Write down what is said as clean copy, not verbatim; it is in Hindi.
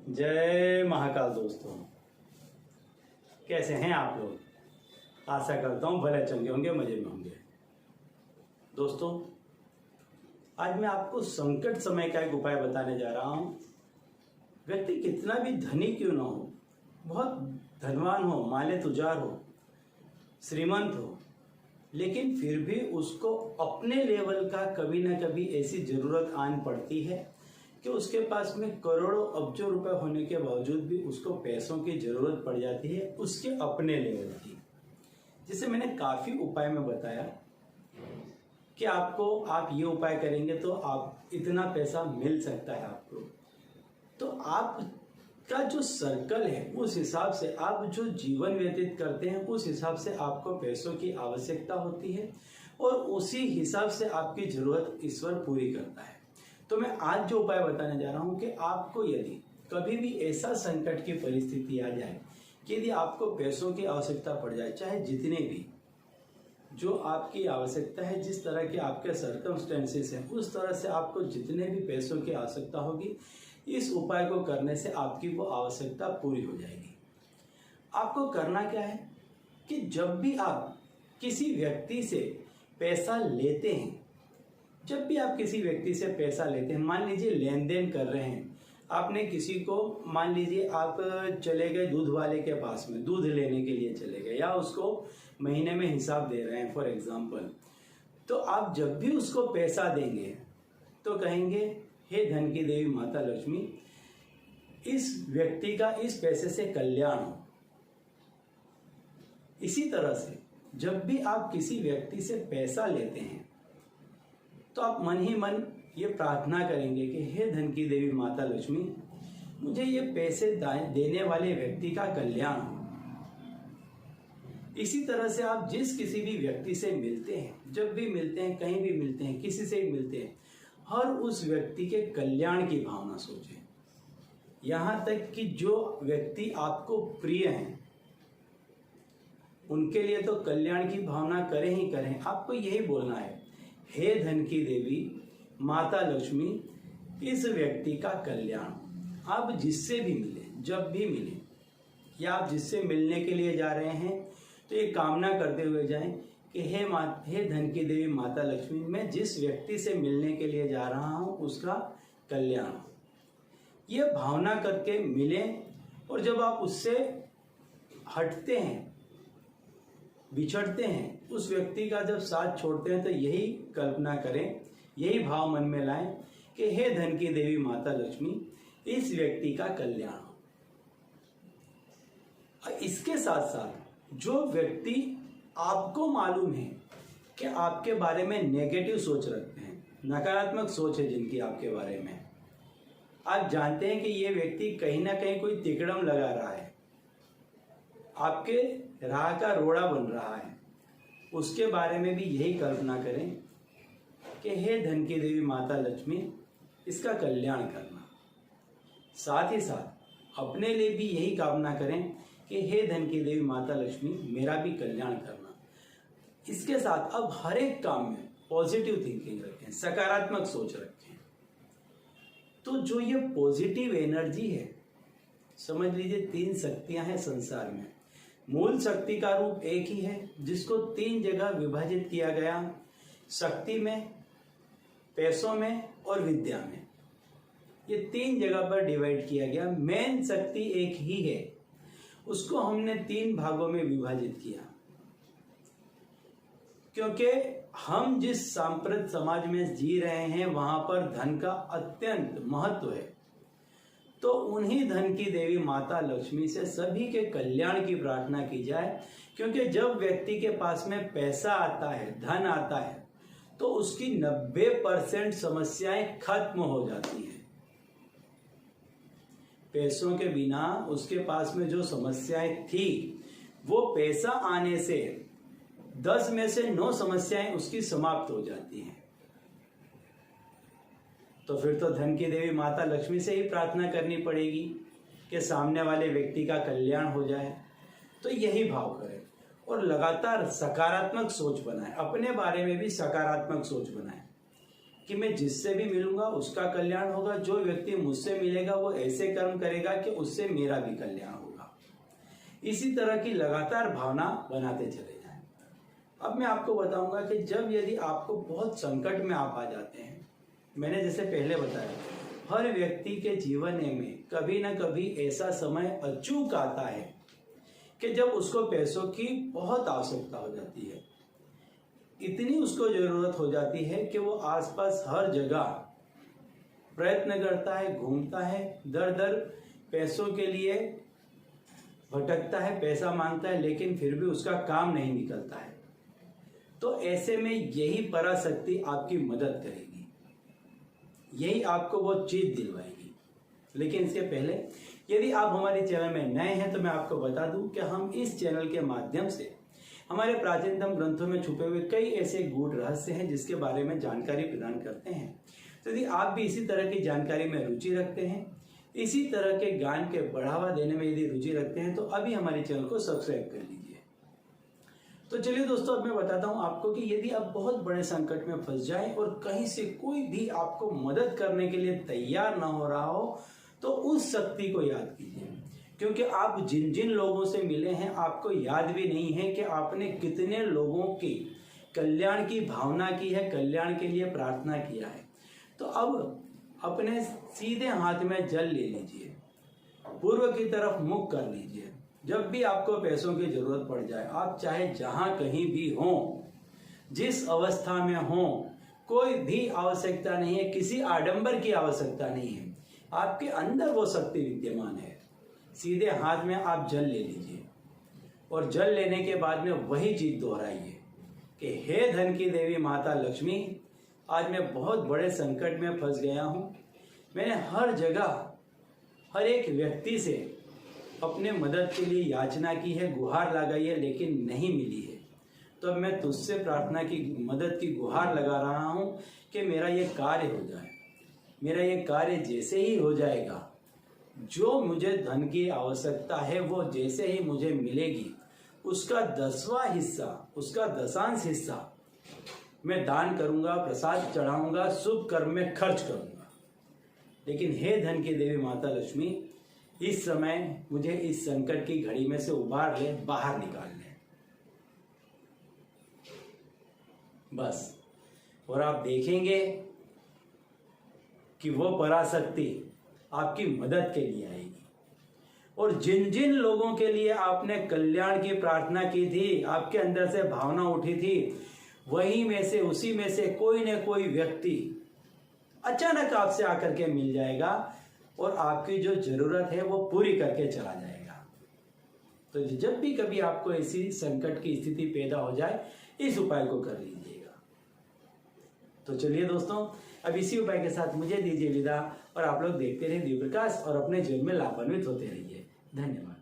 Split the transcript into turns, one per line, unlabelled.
जय महाकाल दोस्तों, कैसे हैं आप लोग। आशा करता हूँ भले चंगे होंगे, मजे में होंगे। दोस्तों, आज मैं आपको संकट समय का एक उपाय बताने जा रहा हूँ। व्यक्ति कितना भी धनी क्यों ना हो, बहुत धनवान हो, माले तुजार हो, श्रीमंत हो, लेकिन फिर भी उसको अपने लेवल का कभी ना कभी ऐसी जरूरत आन पड़ती है कि उसके पास में करोड़ों अब्जों रुपए होने के बावजूद भी उसको पैसों की जरूरत पड़ जाती है, उसके अपने लेवल की। जिसे मैंने काफी उपाय में बताया कि आप ये उपाय करेंगे तो आप इतना पैसा मिल सकता है आपको। तो आपका जो सर्कल है उस हिसाब से, आप जो जीवन व्यतीत करते हैं उस हिसाब से आपको पैसों की आवश्यकता होती है और उसी हिसाब से आपकी जरूरत ईश्वर पूरी करता है। तो मैं आज जो उपाय बताने जा रहा हूं कि आपको यदि कभी भी ऐसा संकट की परिस्थिति आ जाए कि यदि आपको पैसों की आवश्यकता पड़ जाए, चाहे जितने भी जो आपकी आवश्यकता है, जिस तरह के आपके सर्कमस्टेंसेस हैं, उस तरह से आपको जितने भी पैसों की आवश्यकता होगी, इस उपाय को करने से आपकी वो आवश्यकता पूरी हो जाएगी। आपको करना क्या है कि जब भी आप किसी व्यक्ति से पैसा लेते हैं, जब भी आप किसी व्यक्ति से पैसा लेते हैं, मान लीजिए लेन देन कर रहे हैं, आपने किसी को, मान लीजिए आप चले गए दूध वाले के पास में, दूध लेने के लिए चले गए, या उसको महीने में हिसाब दे रहे हैं फॉर एग्जाम्पल, तो आप जब भी उसको पैसा देंगे तो कहेंगे, हे धन की देवी माता लक्ष्मी, इस व्यक्ति का इस पैसे से कल्याण हो। इसी तरह से जब भी आप किसी व्यक्ति से पैसा लेते हैं तो आप मन ही मन ये प्रार्थना करेंगे कि हे धन की देवी माता लक्ष्मी, मुझे ये पैसे देने वाले व्यक्ति का कल्याण हो। इसी तरह से आप जिस किसी भी व्यक्ति से मिलते हैं, जब भी मिलते हैं, कहीं भी मिलते हैं, किसी से भी मिलते हैं, हर उस व्यक्ति के कल्याण की भावना सोचें। यहां तक कि जो व्यक्ति आपको प्रिय हैं उनके लिए तो कल्याण की भावना करें ही करें। आपको यही बोलना है, हे धन की देवी माता लक्ष्मी, इस व्यक्ति का कल्याण। आप जिससे भी मिले, जब भी मिले, या आप जिससे मिलने के लिए जा रहे हैं तो ये कामना करते हुए जाएं कि हे धन की देवी माता लक्ष्मी, मैं जिस व्यक्ति से मिलने के लिए जा रहा हूं उसका कल्याण हो। ये भावना करके मिलें, और जब आप उससे हटते हैं, बिछड़ते हैं, उस व्यक्ति का जब साथ छोड़ते हैं, तो यही कल्पना करें, यही भाव मन में लाएं कि हे धन की देवी माता लक्ष्मी, इस व्यक्ति का कल्याण हो। इसके साथ साथ जो व्यक्ति आपको मालूम है कि आपके बारे में नेगेटिव सोच रखते हैं, नकारात्मक सोच है जिनकी आपके बारे में, आप जानते हैं कि ये व्यक्ति कहीं ना कहीं कोई तिकड़म लगा रहा है, आपके राह का रोड़ा बन रहा है, उसके बारे में भी यही कल्पना करें कि हे धन की देवी माता लक्ष्मी, इसका कल्याण करना। साथ ही साथ अपने लिए भी यही कामना करें कि हे धन की देवी माता लक्ष्मी, मेरा भी कल्याण करना। इसके साथ अब हर एक काम में पॉजिटिव थिंकिंग रखें, सकारात्मक सोच रखें। तो जो ये पॉजिटिव एनर्जी है, समझ लीजिए 3 शक्तियां हैं संसार में। मूल शक्ति का रूप एक ही है, जिसको 3 जगह विभाजित किया गया, शक्ति में, पैसों में और विद्या में। ये 3 जगह पर डिवाइड किया गया। मेन शक्ति एक ही है, उसको हमने 3 भागों में विभाजित किया, क्योंकि हम जिस सांप्रत समाज में जी रहे हैं वहां पर धन का अत्यंत महत्व है। तो उन्हीं धन की देवी माता लक्ष्मी से सभी के कल्याण की प्रार्थना की जाए, क्योंकि जब व्यक्ति के पास में पैसा आता है, धन आता है, तो उसकी 90% समस्याएं खत्म हो जाती हैं। पैसों के बिना उसके पास में जो समस्याएं थी, वो पैसा आने से 10 में से 9 समस्याएं उसकी समाप्त हो जाती हैं। तो फिर तो धन की देवी माता लक्ष्मी से ही प्रार्थना करनी पड़ेगी कि सामने वाले व्यक्ति का कल्याण हो जाए। तो यही भाव करें और लगातार सकारात्मक सोच बनाएं, अपने बारे में भी सकारात्मक सोच बनाएं। कि मैं जिससे भी मिलूंगा उसका कल्याण होगा, जो व्यक्ति मुझसे मिलेगा वो ऐसे कर्म करेगा कि उससे मेरा भी कल्याण होगा। इसी तरह की लगातार भावना बनाते चले जाएं। अब मैं आपको बताऊंगा कि जब यदि आपको बहुत संकट में आप आ जाते हैं, मैंने जैसे पहले बताया, हर व्यक्ति के जीवन में कभी ना कभी ऐसा समय अचूक आता है कि जब उसको पैसों की बहुत आवश्यकता हो जाती है। इतनी उसको जरूरत हो जाती है कि वो आसपास हर जगह प्रयत्न करता है, घूमता है, दर दर पैसों के लिए भटकता है, पैसा मांगता है, लेकिन फिर भी उसका काम नहीं निकलता है। तो ऐसे में यही पराशक्ति आपकी मदद करेगी, यही आपको वो चीज दिलवाएगी। लेकिन इसके पहले यदि आप हमारे चैनल में नए हैं तो मैं आपको बता दूं कि हम इस चैनल के माध्यम से हमारे प्राचीनतम ग्रंथों में छुपे हुए कई ऐसे गूढ़ रहस्य हैं जिसके बारे में जानकारी प्रदान करते हैं। तो यदि आप भी इसी तरह की जानकारी में रुचि रखते हैं, इसी तरह के ज्ञान के बढ़ावा देने में यदि रुचि रखते हैं, तो अभी हमारे चैनल को सब्सक्राइब कर लीजिए। तो चलिए दोस्तों, अब मैं बताता हूं आपको कि यदि आप बहुत बड़े संकट में फंस जाएं और कहीं से कोई भी आपको मदद करने के लिए तैयार ना हो रहा हो, तो उस शक्ति को याद कीजिए। क्योंकि आप जिन जिन लोगों से मिले हैं, आपको याद भी नहीं है कि आपने कितने लोगों की कल्याण की भावना की है, कल्याण के लिए प्रार्थना किया है। तो अब अपने सीधे हाथ में जल ले लीजिए, पूर्व की तरफ मुख कर लीजिए। जब भी आपको पैसों की जरूरत पड़ जाए, आप चाहे जहां कहीं भी हों, जिस अवस्था में हों, कोई भी आवश्यकता नहीं है, किसी आडंबर की आवश्यकता नहीं है, आपके अंदर वो शक्ति विद्यमान है। सीधे हाथ में आप जल ले लीजिए और जल लेने के बाद में वही चीज दोहराइए कि हे धन की देवी माता लक्ष्मी, आज मैं बहुत बड़े संकट में फंस गया हूं। मैंने हर जगह हर एक व्यक्ति से अपने मदद के लिए याचना की है, गुहार लगाई है, लेकिन नहीं मिली है। तो अब मैं तुझसे प्रार्थना की मदद की गुहार लगा रहा हूं कि मेरा ये कार्य हो जाए। मेरा ये कार्य जैसे ही हो जाएगा, जो मुझे धन की आवश्यकता है वो जैसे ही मुझे मिलेगी, उसका 10वां हिस्सा, उसका 10वां हिस्सा मैं दान करूंगा, प्रसाद चढ़ाऊंगा, शुभ कर्म में खर्च करूंगा। लेकिन हे धन की देवी माता लक्ष्मी, इस समय मुझे इस संकट की घड़ी में से उबार ले, बाहर निकाल ले, बस। और आप देखेंगे कि वो पराशक्ति आपकी मदद के लिए आएगी। और जिन जिन लोगों के लिए आपने कल्याण की प्रार्थना की थी, आपके अंदर से भावना उठी थी, वही में से, उसी में से कोई न कोई व्यक्ति अचानक आपसे आकर के मिल जाएगा और आपकी जो जरूरत है वो पूरी करके चला जाएगा। तो जब भी कभी आपको ऐसी संकट की स्थिति पैदा हो जाए, इस उपाय को कर लीजिएगा। तो चलिए दोस्तों, अब इसी उपाय के साथ मुझे दीजिए विदा और आप लोग देखते रहिए दिव्य प्रकाश और अपने जीवन में लाभान्वित होते रहिए। धन्यवाद।